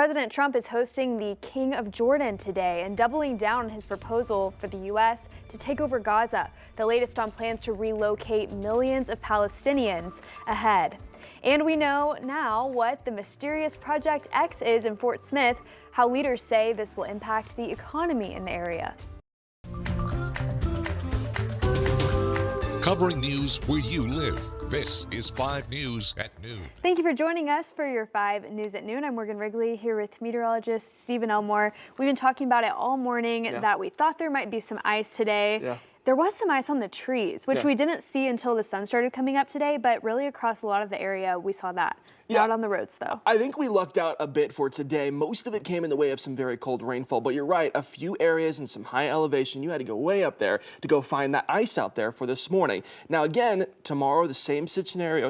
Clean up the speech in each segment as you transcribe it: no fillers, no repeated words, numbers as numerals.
President Trump is hosting the King of Jordan today and doubling down on his proposal for the U.S. to take over Gaza, the latest on plans to relocate millions of Palestinians ahead. And we know now what the mysterious Project X is in Fort Smith, how leaders say this will impact the economy in the area. Covering news where you live. This is 5 News at Noon. Thank you for joining us for your 5 News at Noon. I'm Morgan Wrigley here with meteorologist Stephen Elmore. We've been talking about it all morning that we thought there might be some ice today. There was some ice on the trees, which we didn't see until the sun started coming up today, but really across a lot of the area we saw that. Not on the roads, though. I think we lucked out a bit for today. Most of it came in the way of some very cold rainfall, but you're right, a few areas and some high elevation, you had to go way up there to go find that ice out there for this morning. Now, again, tomorrow, the same scenario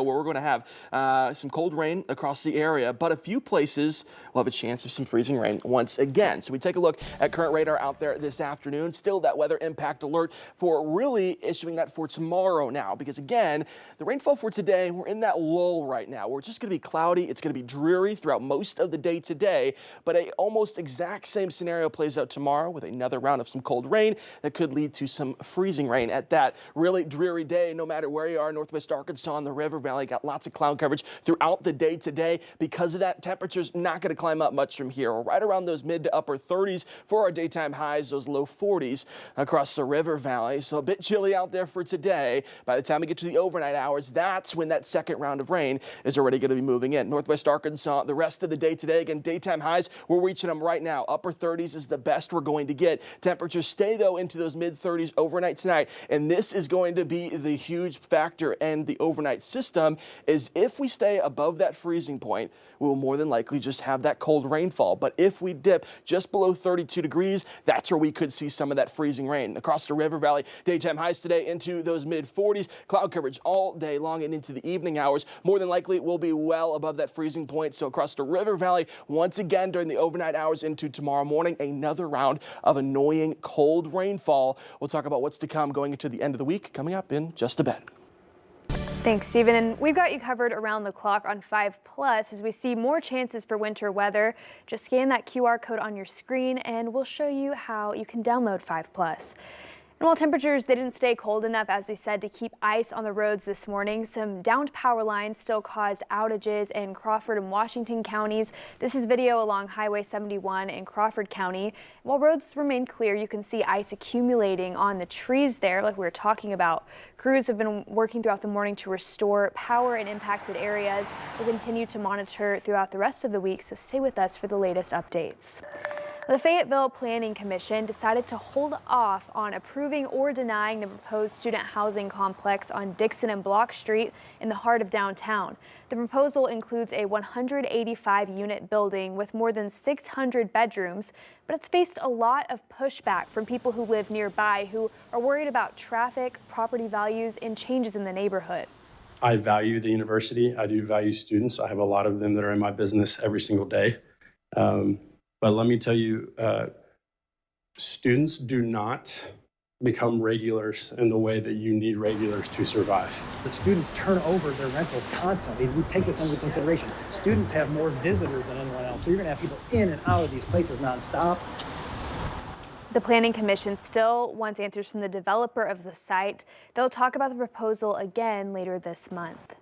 where we're going to have some cold rain across the area, but a few places will have a chance of some freezing rain once again. So we take a look at current radar out there this afternoon. Still that weather impact alert for really issuing that for tomorrow now, because again, the rainfall for today, we're in that lull right now. We're just going to be cloudy. It's going to be dreary throughout most of the day today, but a almost exact same scenario plays out tomorrow with another round of some cold rain that could lead to some freezing rain at that. Really dreary day, no matter where you are. Northwest Arkansas and the River Valley got lots of cloud coverage throughout the day today. Because of that, temperatures not going to climb up much from here. We're right around those mid to upper 30s for our daytime highs, those low 40s across the River Valley. So a bit chilly out there for today. By the time we get to the overnight hours, that's when that second round of rain is already going to be moving in. Northwest Arkansas, the rest of the day today, again, daytime highs, we're reaching them right now. Upper 30s is the best we're going to get. Temperatures stay, though, into those mid 30s overnight tonight, and this is going to be the huge factor in the overnight system, is if we stay above that freezing point, we will more than likely just have that cold rainfall. But if we dip just below 32 degrees, that's where we could see some of that freezing rain. Across the River Valley, daytime highs today into those mid 40s, cloud coverage all day long and into the evening hours. More than likely, we'll be well above that freezing point. So across the River Valley, once again during the overnight hours into tomorrow morning, another round of annoying cold rainfall. We'll talk about what's to come going into the end of the week coming up in just a bit. Thanks, Stephen. And we've got you covered around the clock on 5+ as we see more chances for winter weather. Just scan that QR code on your screen and we'll show you how you can download 5+. And while temperatures didn't stay cold enough, as we said, to keep ice on the roads this morning, some downed power lines still caused outages in Crawford and Washington counties. This is video along Highway 71 in Crawford County. While roads remain clear, you can see ice accumulating on the trees there, like we were talking about. Crews have been working throughout the morning to restore power in impacted areas. We'll continue to monitor throughout the rest of the week, so stay with us for the latest updates. The Fayetteville Planning Commission decided to hold off on approving or denying the proposed student housing complex on Dixon and Block Street in the heart of downtown. The proposal includes a 185-unit building with more than 600 bedrooms, but it's faced a lot of pushback from people who live nearby who are worried about traffic, property values, and changes in the neighborhood. I value the university. I do value students. I have a lot of them that are in my business every single day. But let me tell you, students do not become regulars in the way that you need regulars to survive. The students turn over their rentals constantly. We take this into consideration. Students have more visitors than anyone else, so you're going to have people in and out of these places nonstop. The Planning Commission still wants answers from the developer of the site. They'll talk about the proposal again later this month.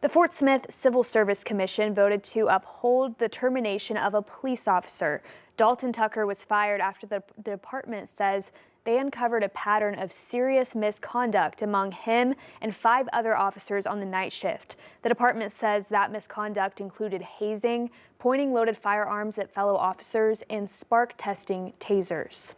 The Fort Smith Civil Service Commission voted to uphold the termination of a police officer. Dalton Tucker was fired after the department says they uncovered a pattern of serious misconduct among him and 5 other officers on the night shift. The department says that misconduct included hazing, pointing loaded firearms at fellow officers, and spark testing tasers.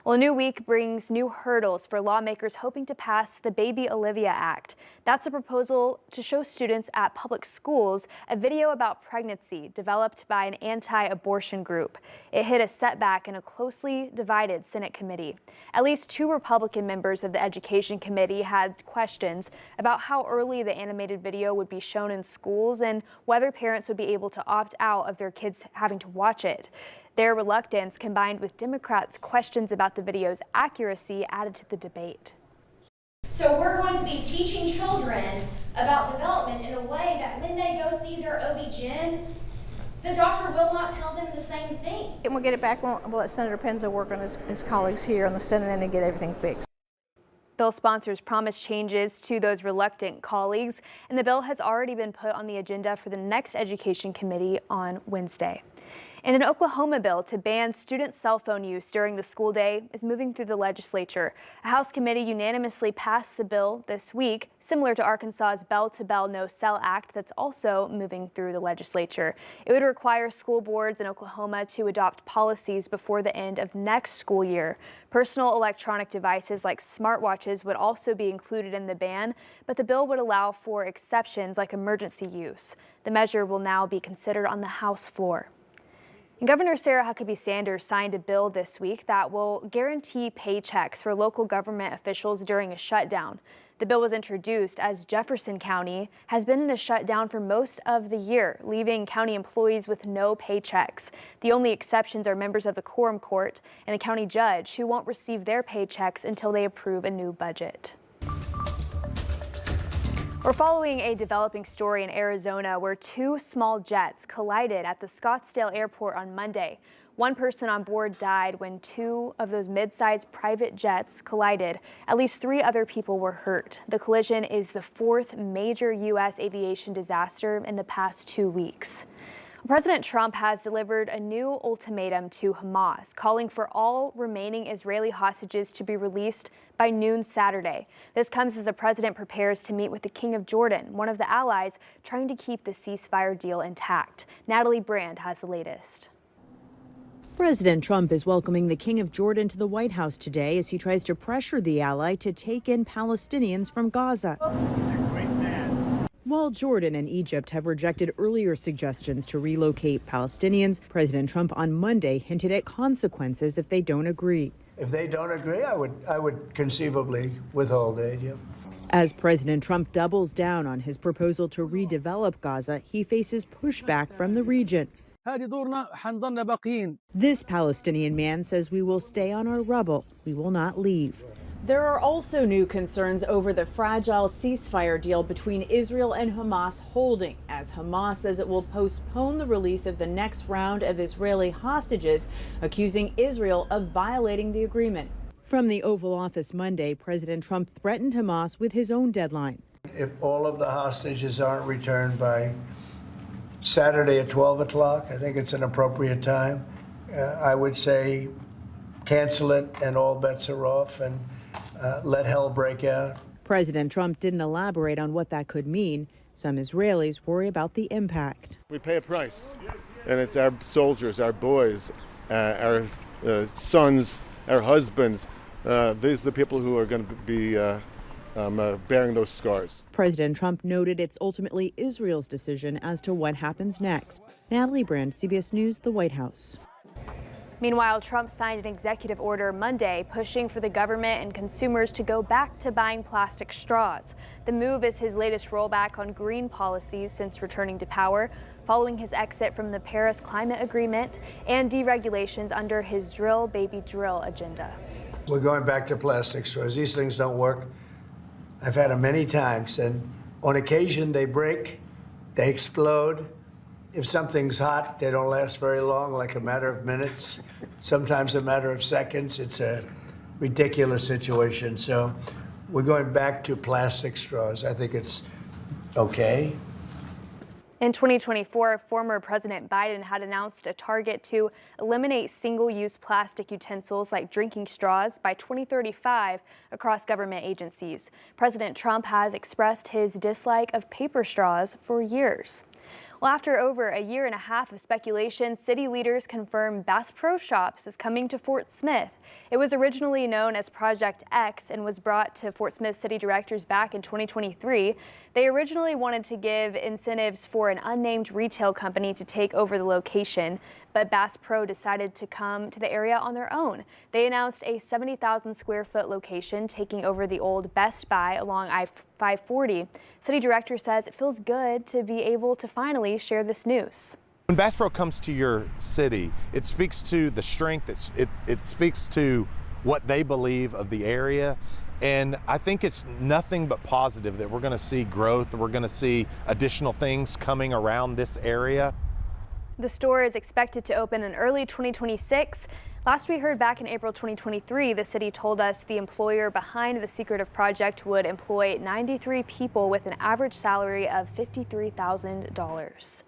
Well, a new week brings new hurdles for lawmakers hoping to pass the Baby Olivia Act. That's a proposal to show students at public schools a video about pregnancy developed by an anti-abortion group. It hit a setback in a closely divided Senate committee. At least 2 Republican members of the Education Committee had questions about how early the animated video would be shown in schools and whether parents would be able to opt out of their kids having to watch it. Their reluctance, combined with Democrats' questions about the video's accuracy, added to the debate. So we're going to be teaching children about development in a way that when they go see their OB-GYN, the doctor will not tell them the same thing. And we'll get it back. We'll let Senator Penzo work on his colleagues here on the Senate and get everything fixed. Bill sponsors promised changes to those reluctant colleagues, and the bill has already been put on the agenda for the next Education Committee on Wednesday. And an Oklahoma bill to ban student cell phone use during the school day is moving through the legislature. A House committee unanimously passed the bill this week, similar to Arkansas's Bell-to-Bell No Cell Act that's also moving through the legislature. It would require school boards in Oklahoma to adopt policies before the end of next school year. Personal electronic devices like smartwatches would also be included in the ban, but the bill would allow for exceptions like emergency use. The measure will now be considered on the House floor. And Governor Sarah Huckabee Sanders signed a bill this week that will guarantee paychecks for local government officials during a shutdown. The bill was introduced as Jefferson County has been in a shutdown for most of the year, leaving county employees with no paychecks. The only exceptions are members of the quorum court and a county judge who won't receive their paychecks until they approve a new budget. We're following a developing story in Arizona where two small jets collided at the Scottsdale airport on Monday. One person on board died when two of those mid-sized private jets collided. At least 3 other people were hurt. The collision is the 4th major U.S. aviation disaster in the past 2 weeks. President Trump has delivered a new ultimatum to Hamas, calling for all remaining Israeli hostages to be released by noon Saturday. This comes as the president prepares to meet with the King of Jordan, one of the allies trying to keep the ceasefire deal intact. Natalie Brand has the latest. President Trump is welcoming the King of Jordan to the White House today as he tries to pressure the ally to take in Palestinians from Gaza. While Jordan and Egypt have rejected earlier suggestions to relocate Palestinians, President Trump on Monday hinted at consequences if they don't agree. If they don't agree, I would conceivably withhold aid. Yeah. As President Trump doubles down on his proposal to redevelop Gaza, he faces pushback from the region. This Palestinian man says we will stay on our rubble. We will not leave. There are also new concerns over the fragile ceasefire deal between Israel and Hamas holding, as Hamas says it will postpone the release of the next round of Israeli hostages, accusing Israel of violating the agreement. From the Oval Office Monday, President Trump threatened Hamas with his own deadline. If all of the hostages aren't returned by Saturday at 12 o'clock, I think it's an appropriate time. I would say cancel it and all bets are off and let hell break out. President Trump didn't elaborate on what that could mean. Some Israelis worry about the impact. We pay a price, and it's our soldiers, our boys, our sons, our husbands. These are the people who are going to be bearing those scars. President Trump noted it's ultimately Israel's decision as to what happens next. Natalie Brand, CBS News, the White House. Meanwhile, Trump signed an executive order Monday pushing for the government and consumers to go back to buying plastic straws. The move is his latest rollback on green policies since returning to power, following his exit from the Paris Climate Agreement and deregulations under his Drill Baby Drill agenda. We're going back to plastic straws. These things don't work. I've had them many times, and on occasion they break, they explode. If something's hot, they don't last very long, like a matter of minutes, sometimes a matter of seconds. It's a ridiculous situation. So we're going back to plastic straws. I think it's okay. In 2024, former President Biden had announced a target to eliminate single-use plastic utensils like drinking straws by 2035 across government agencies. President Trump has expressed his dislike of paper straws for years. Well, after over a year and a half of speculation, city leaders confirm Bass Pro Shops is coming to Fort Smith. It was originally known as Project X and was brought to Fort Smith city directors back in 2023. They originally wanted to give incentives for an unnamed retail company to take over the location, but Bass Pro decided to come to the area on their own. They announced a 70,000 square foot location taking over the old Best Buy along I-540. City director says it feels good to be able to finally share this news. When Bass Pro comes to your city, it speaks to the strength, it speaks to what they believe of the area. And I think it's nothing but positive that we're going to see growth, we're going to see additional things coming around this area. The store is expected to open in early 2026. Last we heard, back in April 2023, the city told us the employer behind the secretive project would employ 93 people with an average salary of $53,000.